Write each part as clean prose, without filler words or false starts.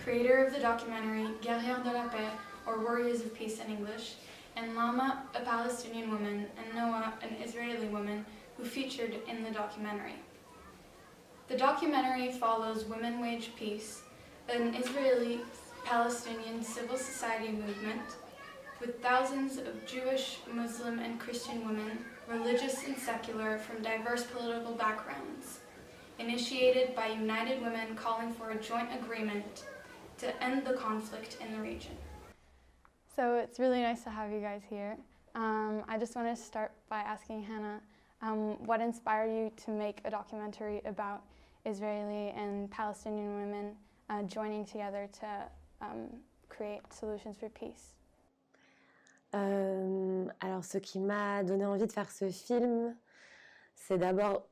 creator of the documentary Guerrières de la Paix, or Warriors of Peace in English, and Lama, a Palestinian woman, and Noah, an Israeli woman, who featured in the documentary. The documentary follows Women Wage Peace, an Israeli-Palestinian civil society movement with thousands of Jewish, Muslim, and Christian women, religious and secular, from diverse political backgrounds, initiated by United Women calling for a joint agreement to end the conflict in the region. So it's really nice to have you guys here. I just want to start by asking Hanna, what inspired you to make a documentary about Israeli and Palestinian women joining together to create solutions for peace? Alors, ce qui m'a donné envie de faire ce film, c'est d'abord,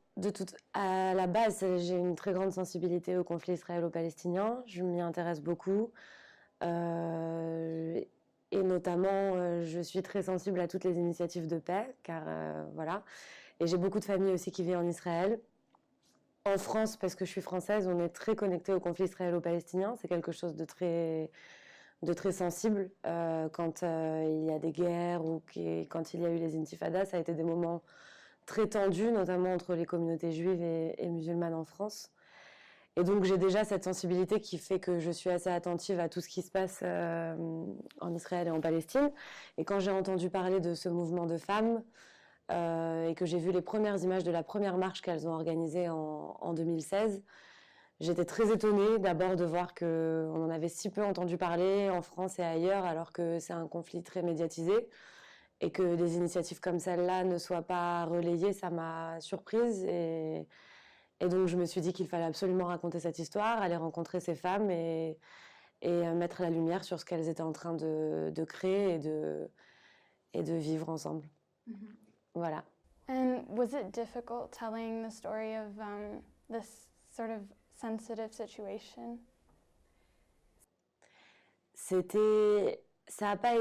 à la base, j'ai une très grande sensibilité au conflit israélo-palestinien. Je m'y intéresse beaucoup. Et notamment, je suis très sensible à toutes les initiatives de paix, car voilà. Et j'ai beaucoup de familles aussi qui vivent en Israël. En France, parce que je suis française, on est très connecté au conflit israélo-palestinien. C'est quelque chose de très sensible. Quand il y a des guerres ou quand il y a eu les intifadas, ça a été des moments très tendus, notamment entre les communautés juives et musulmanes en France. Et donc j'ai déjà cette sensibilité qui fait que je suis assez attentive à tout ce qui se passe en Israël et en Palestine. Et quand j'ai entendu parler de ce mouvement de femmes et que j'ai vu les premières images de la première marche qu'elles ont organisée en 2016, j'étais très étonnée d'abord de voir qu'on en avait si peu entendu parler en France et ailleurs, alors que c'est un conflit très médiatisé. Et que des initiatives comme celle-là ne soient pas relayées, ça m'a surprise. Et donc, je me suis dit qu'il fallait absolument raconter cette histoire, aller rencontrer ces femmes et mettre la lumière sur ce qu'elles étaient en train de créer et de vivre ensemble. Mm-hmm. Voilà. And was it difficult telling the story of this sort of sensitive situation? Ça a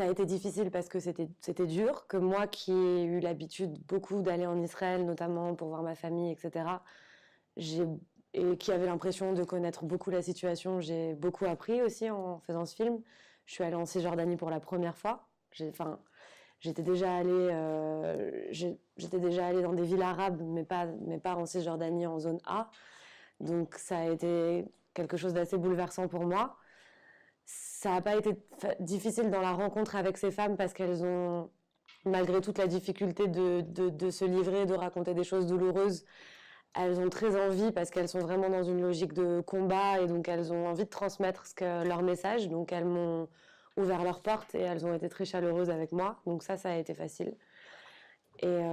été difficile parce que c'était dur, que moi qui ai eu l'habitude beaucoup d'aller en Israël, notamment pour voir ma famille, etc., et qui avait l'impression de connaître beaucoup la situation, j'ai beaucoup appris aussi en faisant ce film. Je suis allée en Cisjordanie pour la première fois. J'étais déjà allée dans des villes arabes, mais pas en Cisjordanie, en zone A. Donc ça a été quelque chose d'assez bouleversant pour moi. Ça n'a pas été difficile dans la rencontre avec ces femmes parce qu'elles ont, malgré toute la difficulté de se livrer, de raconter des choses douloureuses, elles ont très envie parce qu'elles sont vraiment dans une logique de combat et donc elles ont envie de transmettre leur message. Donc elles m'ont ouvert leurs portes et elles ont été très chaleureuses avec moi. Donc ça a été facile. Et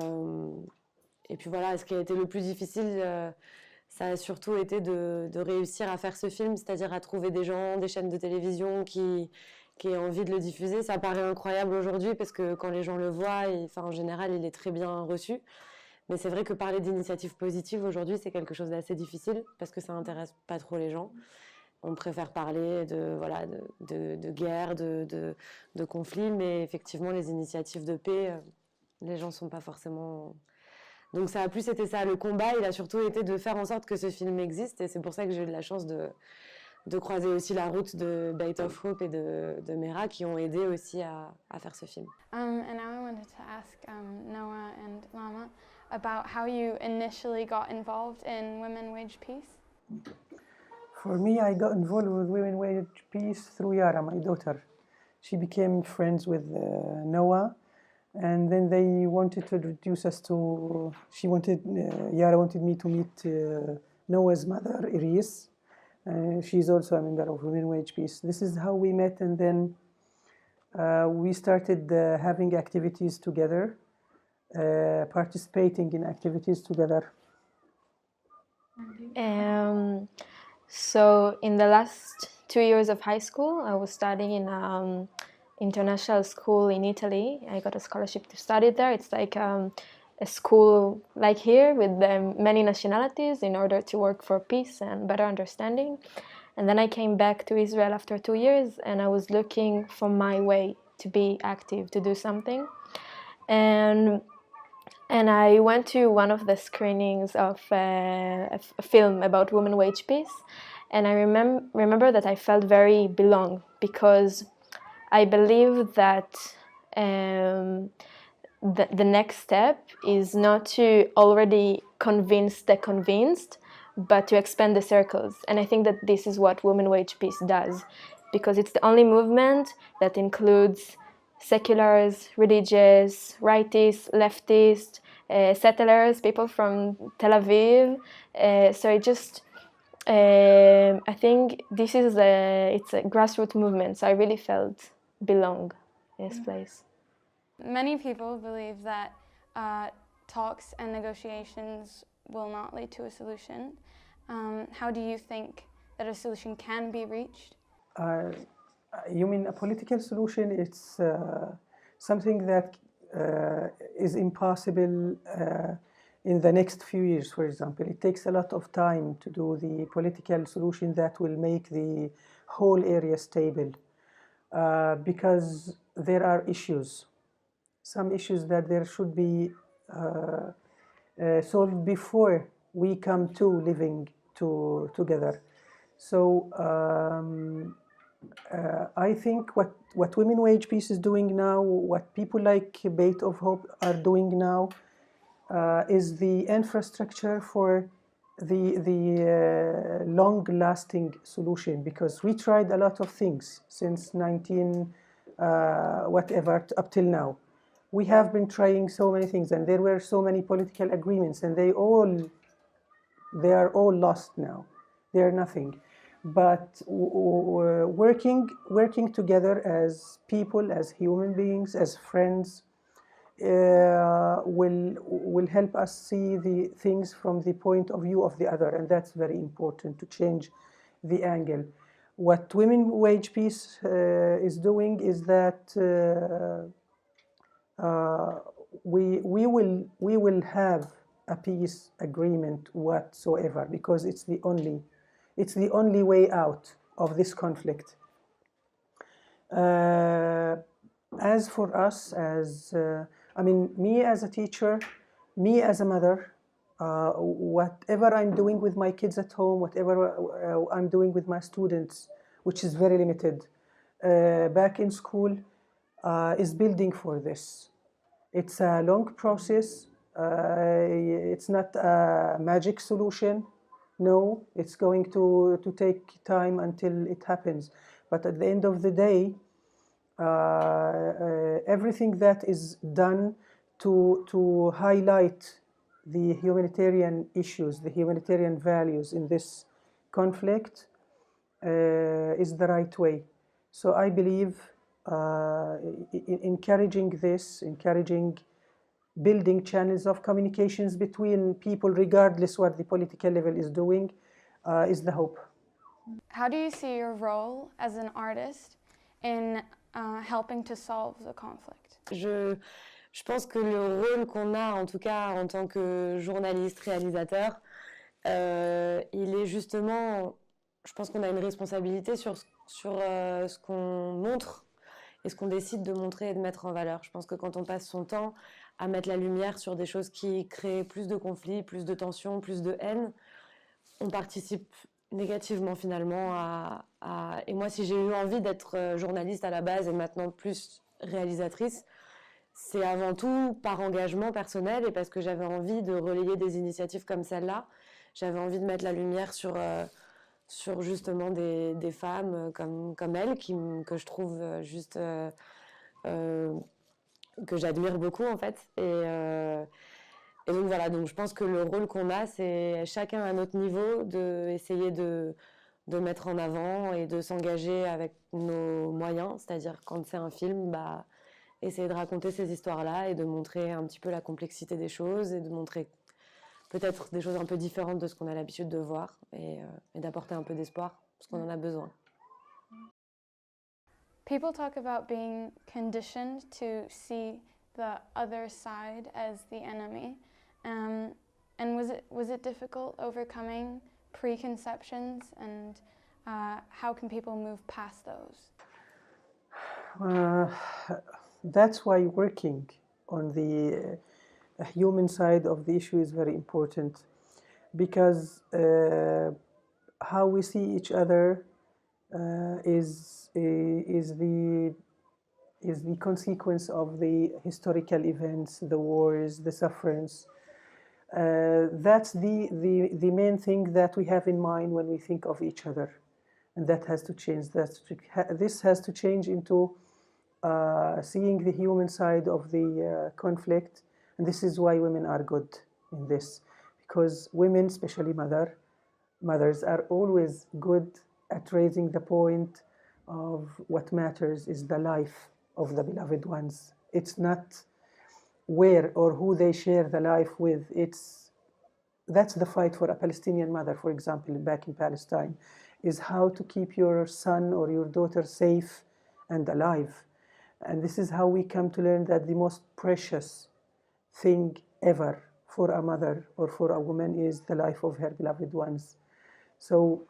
puis voilà, ce qui a été le plus difficile, ça a surtout été de réussir à faire ce film, c'est-à-dire à trouver des gens, des chaînes de télévision qui aient envie de le diffuser. Ça paraît incroyable aujourd'hui parce que quand les gens le voient, en général, il est très bien reçu. Mais c'est vrai que parler d'initiatives positives aujourd'hui, c'est quelque chose d'assez difficile parce que ça n'intéresse pas trop les gens. On préfère parler de guerre, de conflits, mais effectivement, les initiatives de paix, les gens ne sont pas forcément... Donc ça a plus été ça, le combat, il a surtout été de faire en sorte que ce film existe et c'est pour ça que j'ai eu de la chance de croiser aussi la route de Beit of Hope et de Mera qui ont aidé aussi à faire ce film. And now I wanted to ask Noah and Lama about how you initially got involved in Women Wage Peace. For me, I got involved with Women Wage Peace through Yara, my daughter. She became friends with Noah. And then they wanted to introduce us to, Yara wanted me to meet Noah's mother, Iris. She's also a member of Women Wage Peace. This is how we met, and then we started having activities together, participating in activities together. So in the last 2 years of high school, I was studying in international school in Italy. I got a scholarship to study there. It's like a school like here with many nationalities in order to work for peace and better understanding. And then I came back to Israel after 2 years and I was looking for my way to be active, to do something. And I went to one of the screenings of a film about Women Wage Peace. And I remember that I felt very belong, because I believe that the next step is not to already convince the convinced, but to expand the circles. And I think that this is what Women Wage Peace does, because it's the only movement that includes seculars, religious, rightists, leftists, settlers, people from Tel Aviv. So it just, I think this is it's a grassroots movement. So I really felt belong in this place. Many people believe that talks and negotiations will not lead to a solution. How do you think that a solution can be reached? You mean a political solution? It's something that is impossible in the next few years, for example. It takes a lot of time to do the political solution that will make the whole area stable, because there are issues. Some issues that there should be solved before we come to living together. So I think what Women Wage Peace is doing now, what people like Bait of Hope are doing now, is the infrastructure for the long-lasting solution, because we tried a lot of things since 19 whatever up till now. We have been trying so many things, and there were so many political agreements, and they are all lost now. They are nothing. But working together as people, as human beings, as friends, will help us see the things from the point of view of the other, and that's very important to change the angle. What Women Wage Peace is doing is that we will have a peace agreement whatsoever, because it's the only way out of this conflict. As for us, me as a teacher, me as a mother, whatever I'm doing with my kids at home, whatever I'm doing with my students, which is very limited, back in school, is building for this. It's a long process. It's not a magic solution. No, it's going to take time until it happens. But at the end of the day, everything that is done to highlight the humanitarian issues, the humanitarian values in this conflict is the right way. So I believe encouraging building channels of communications between people, regardless what the political level is doing, is the hope. How do you see your role as an artist in helping to solve the conflict? Je pense que le rôle qu'on a, en tout cas en tant que journaliste, réalisateur, il est justement, je pense qu'on a une responsabilité sur ce qu'on montre et ce qu'on décide de montrer et de mettre en valeur. Je pense que quand on passe son temps à mettre la lumière sur des choses qui créent plus de conflits, plus de tensions, plus de haine, on participe négativement finalement Et moi, si j'ai eu envie d'être journaliste à la base et maintenant plus réalisatrice, c'est avant tout par engagement personnel et parce que j'avais envie de relayer des initiatives comme celle-là. J'avais envie de mettre la lumière sur justement des femmes comme elle, que je trouve juste... que j'admire beaucoup en fait. Et donc voilà, donc je pense que le rôle qu'on a, c'est chacun à notre niveau d'essayer de mettre en avant et de s'engager avec nos moyens, c'est-à-dire quand c'est un film, essayer de raconter ces histoires-là et de montrer un petit peu la complexité des choses et de montrer peut-être des choses un peu différentes de ce qu'on a l'habitude de voir et d'apporter un peu d'espoir parce qu'on en a besoin. People talk about being conditioned to see the other side as the enemy. And was it difficult overcoming preconceptions, and how can people move past those? That's why working on the human side of the issue is very important, because how we see each other is the consequence of the historical events, the wars, the sufferings. That's the main thing that we have in mind when we think of each other, and that has to change. This has to change into seeing the human side of the conflict, and this is why women are good in this, because women, especially mothers, are always good at raising the point of what matters is the life of the beloved ones. It's not where or who they share the life with. That's the fight for a Palestinian mother, for example, back in Palestine, is how to keep your son or your daughter safe and alive. And this is how we come to learn that the most precious thing ever for a mother or for a woman is the life of her beloved ones. So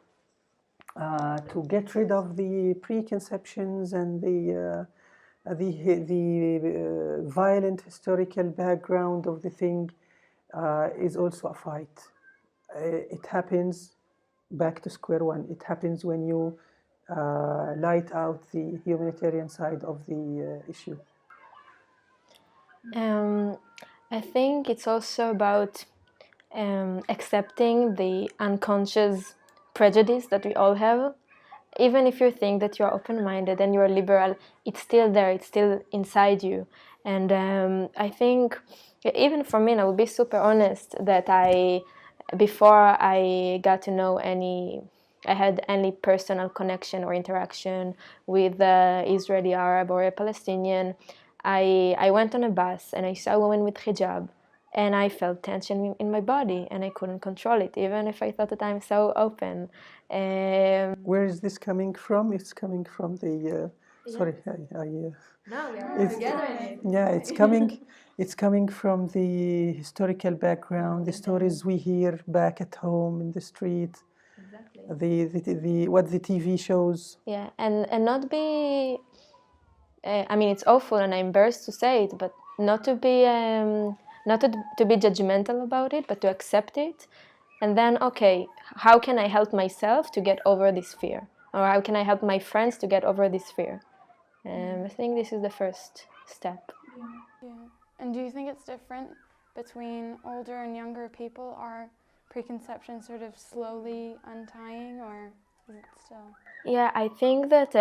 to get rid of the preconceptions and the violent historical background of the thing is also a fight. It happens back to square one. It happens when you light out the humanitarian side of the issue. I think it's also about accepting the unconscious prejudice that we all have. Even if you think that you're open-minded and you're liberal, it's still there, it's still inside you. And I think, even for me, and I will be super honest, that before I got to know I had any personal connection or interaction with Israeli Arab or a Palestinian, I went on a bus and I saw a woman with hijab, and I felt tension in my body and I couldn't control it, even if I thought that I'm so open. Where is this coming from? It's coming from the. Sorry, No, we are together. Yeah, it's coming from the historical background, the stories we hear back at home in the street. Exactly. What the TV shows. Yeah, and not be. I mean, it's awful, and I'm embarrassed to say it, but not to be judgmental about it, but to accept it, and then, okay, how can I help myself to get over this fear, or how can I help my friends to get over this fear? I think this is the first step. Yeah. And do you think it's different between older and younger people? Are preconceptions sort of slowly untying, or is it still? Yeah, I think that.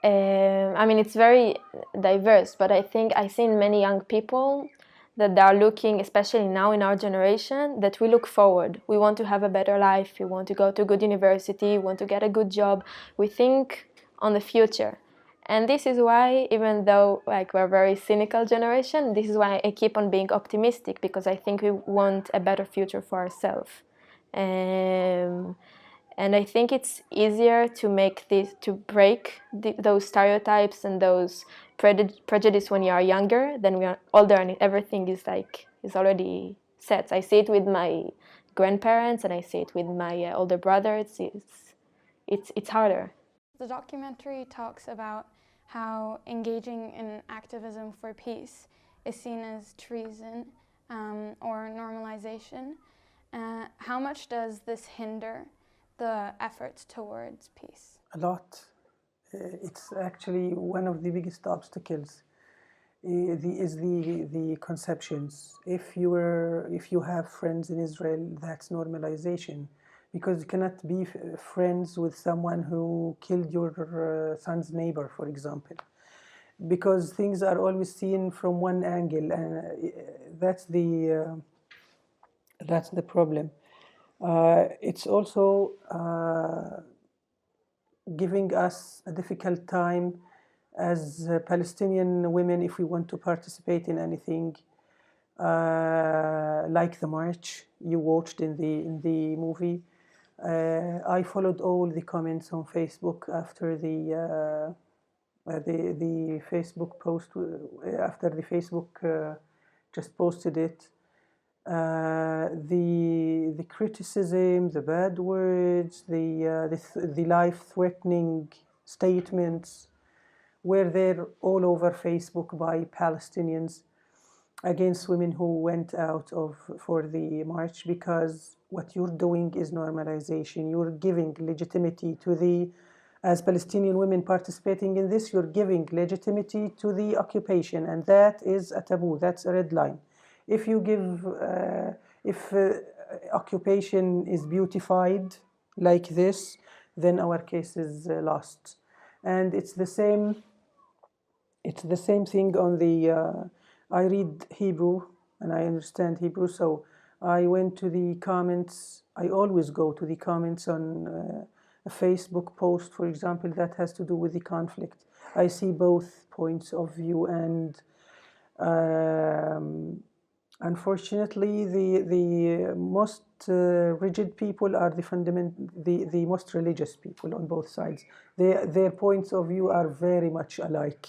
I mean, it's very diverse, but I think I've seen many young people that they are looking, especially now in our generation, that we look forward. We want to have a better life. We want to go to a good university. We want to get a good job. We think on the future. And this is why, even though we're a very cynical generation, this is why I keep on being optimistic, because I think we want a better future for ourselves. And I think it's easier to break those stereotypes and those prejudice when you are younger than when you are older, and everything is already set. I see it with my grandparents, and I see it with my older brother. It's harder. The documentary talks about how engaging in activism for peace is seen as treason or normalization. How much does this hinder the efforts towards peace? A lot. It's actually one of the biggest obstacles. Is the conceptions. If you have friends in Israel, that's normalization, because you cannot be friends with someone who killed your son's neighbor, for example, because things are always seen from one angle, and that's the problem. It's also giving us a difficult time as Palestinian women if we want to participate in anything like the march you watched in the movie. I followed all the comments on Facebook after the Facebook post, after the Facebook just posted it. The criticism, the bad words, the life-threatening statements were there all over Facebook by Palestinians. against women who went out for the march, because what you're doing is normalization. You're giving legitimacy to the, as Palestinian women participating in this, you're giving legitimacy to the occupation, and that is a taboo. That's a red line. If you give, if occupation is beautified like this, then our case is lost. And it's the same thing on the, I read Hebrew and I understand Hebrew, so I went to the comments. I always go to the comments on a Facebook post, for example, that has to do with the conflict. I see both points of view, and unfortunately, the most rigid people are the most religious people on both sides. Their points of view are very much alike.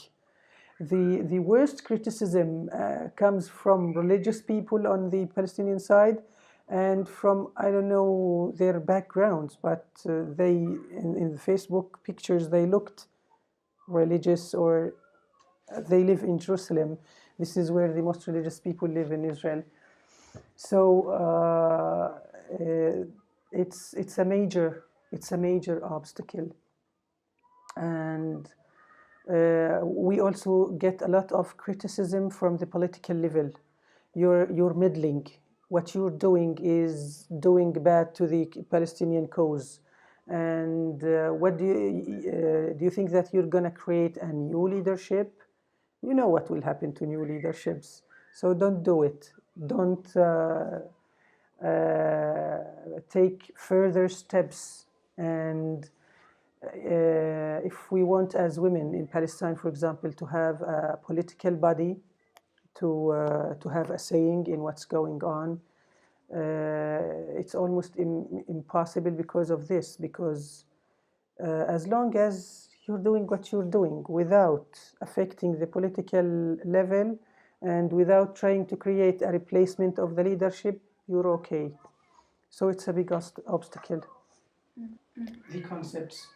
The worst criticism comes from religious people on the Palestinian side, and from, I don't know their backgrounds, but they, in the Facebook pictures, they looked religious, or they live in Jerusalem. This is where the most religious people live in Israel. So it's a major obstacle, and we also get a lot of criticism from the political level. You're meddling. What you're doing is doing bad to the Palestinian cause. And what do you think that you're going to create a new leadership? You know what will happen to new leaderships. So don't do it. Don't take further steps. And if we want, as women in Palestine, for example, to have a political body, to have a saying in what's going on, it's almost impossible because of this. Because as long as you're doing what you're doing without affecting the political level and without trying to create a replacement of the leadership, you're okay. So it's a big obstacle. The concepts.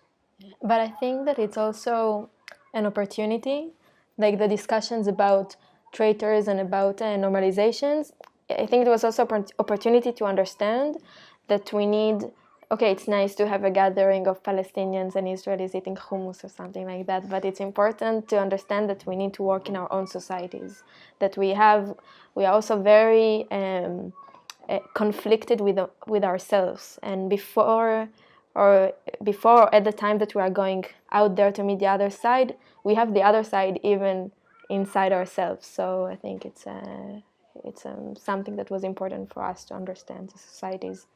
But I think that it's also an opportunity, like the discussions about traitors and about normalizations. I think it was also an opportunity to understand that we need, okay, it's nice to have a gathering of Palestinians and Israelis eating hummus or something like that, but it's important to understand that we need to work in our own societies, that we are also very conflicted with ourselves. And before at the time that we are going out there to meet the other side, we have the other side even inside ourselves. So I think it's something that was important for us to understand the societies.